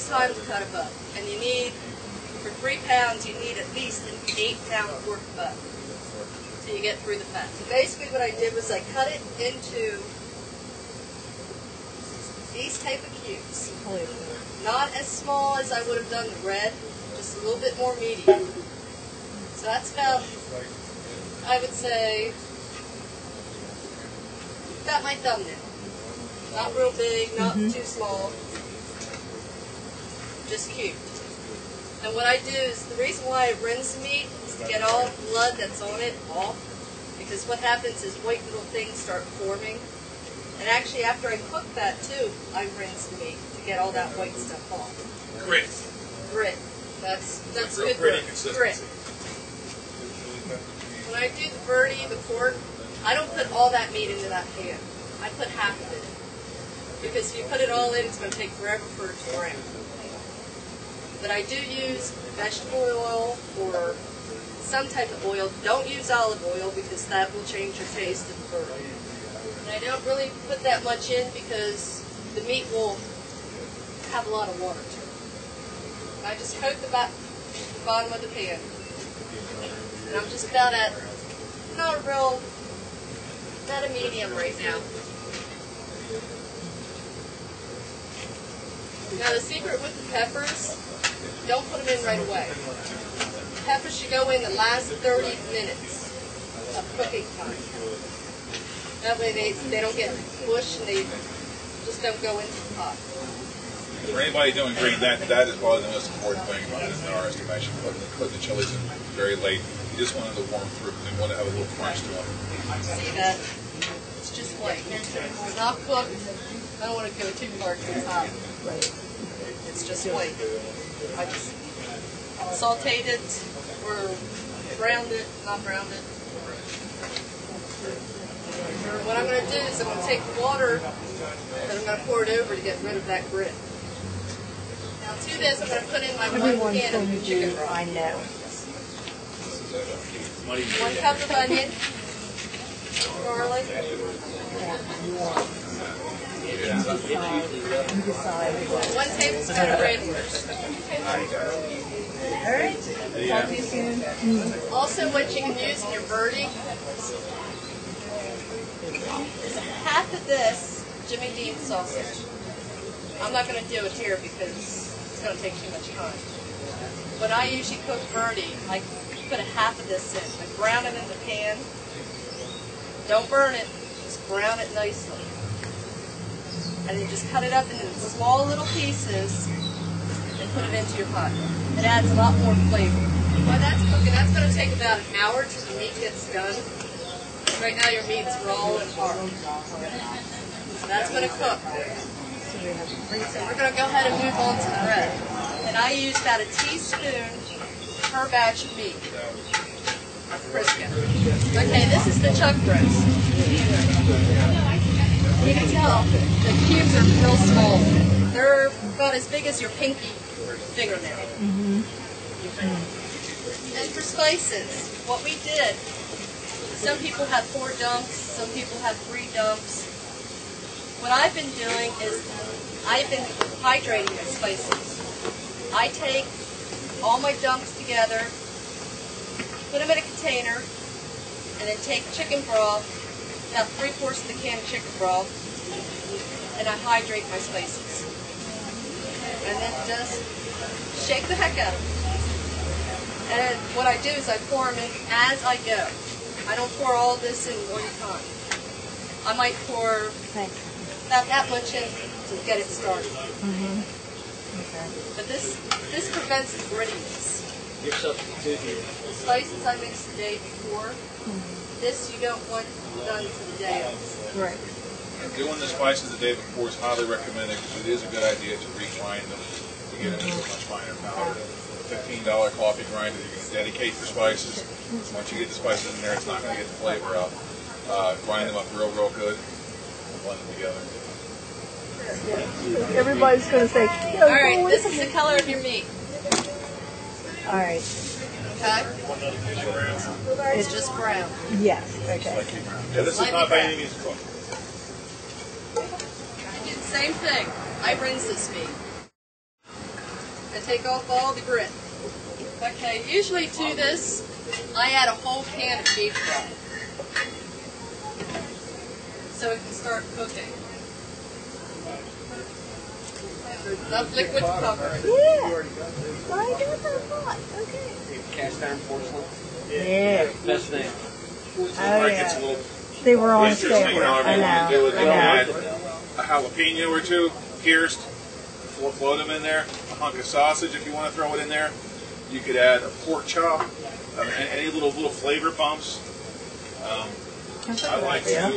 time to cut a butt. And you need, for 3 pounds, you need at least an 8-pound pork butt so you get through the fat. So basically what I did was I cut it into these type of cubes. Not as small as I would have done the red, just a little bit more medium. So that's about, I would say, about my thumbnail. Not real big, not too small, just cubed. And what I do is, the reason why I rinse the meat is to get all the blood that's on it off, because what happens is white little things start forming. And actually after I cook that too, I rinse the meat to get all that white stuff off. Grit. Grit. That's real good gritty word. consistency. Grit. When I do the birdie, the pork, I don't put all that meat into that pan. I put half of it in. Because if you put it all in, it's going to take forever for it to brown. But I do use vegetable oil or some type of oil. Don't use olive oil because that will change your taste of the bird. And I don't really put that much in because the meat will have a lot of water to it. And I just coat the bottom of the pan. And I'm just about at, not a medium right now. Now the secret with the peppers, don't put them in right away. Peppers should go in the last 30 minutes of cooking time. That way they don't get mushed and they just don't go into the pot. For anybody doing green, that is probably the most important thing about it in our estimation. Putting the chilies in very late. You just want them to warm through and want to have a little crunch to them. See that? It's just white. It's not cooked. I don't want to go too far to the top. It's just white. I just sauteed it or browned it, not browned it. What I'm going to do is I'm going to take the water and I'm going to pour it over to get rid of that grit. Now to this I'm going to put in my 1 can of chicken broth. I know. 1 cup of onion, garlic, You decide. 1 tablespoon of ramblers. All right. Talk to you soon. Also, what you can use in your birdie is half of this Jimmy Dean sausage. I'm not going to do it here because it's going to take too much time. When I usually cook birdie, I put a half of this in. I brown it in the pan. Don't burn it, just brown it nicely. And then just cut it up into small little pieces and put it into your pot. It adds a lot more flavor. While that's cooking, that's going to take about an hour till the meat gets done. Right now your meat's raw and hard. So that's going to cook. So we're going to go ahead and move on to the bread. And I use about a teaspoon per batch of meat. Crisco. Okay, this is the chuck roast. You can tell the cubes are real small. They're about as big as your pinky fingernail. And for spices, what we did, some people have 4 dumps, some people have 3 dumps. What I've been doing is I've been hydrating the spices. I take all my dumps together, put them in a container, and then take chicken broth, about 3/4 of the can of chicken broth, and I hydrate my spices. And then just shake the heck out of them. And what I do is I pour them in as I go. I don't pour all this in one time. I might pour about that much in to get it started. Okay. But this prevents the grittiness. Your substitute here. The spices I mixed the day before, this you don't want done to the day of. Right. Doing the spices the day before is highly recommended because it is a good idea to regrind them to get them into a much finer powder. $15 coffee grinder you can dedicate for spices. Once you get the spices in there, it's not going to get the flavor out. Grind them up real good and blend them together. Everybody's going to say, All right, this is the color of your meat. all right. Okay? It's just brown. Yes, okay. Yeah, this is not by any means cooked. I do the same thing. I rinse this meat. and take off all the grit. Okay, usually to this, I add a whole can of beef broth. So it can start cooking. Enough liquid to cover it. Yeah. Well, I got that pot. Okay. Cast iron porcelain. Yeah. Best thing. Oh, It's a yeah. little They were on interesting, camera. however I you want to do know. it. You can add I a jalapeno or two, pierced, float them in there, a hunk of sausage if you want to throw it in there. You could add a pork chop, any little flavor bumps. I like to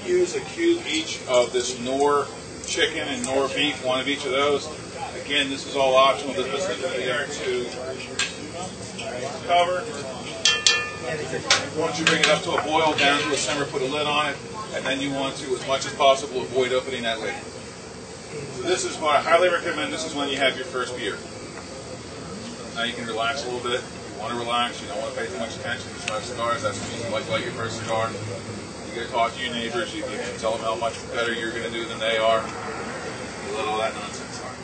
use a cube each of this Knorr chicken and Knorr beef, one of each of those. Again, this is all optional. This is there to cover. Once you bring it up to a boil, down to a simmer, put a lid on it, and then you want to, as much as possible, avoid opening that lid. So this is what I highly recommend. This is when you have your first beer. Now you can relax a little bit. If you want to relax, you don't want to pay too much attention. You smoke cigars, that's when you light your first cigar. You get to talk to your neighbors. You can tell them how much better you're going to do than they are. You let all that nonsense out.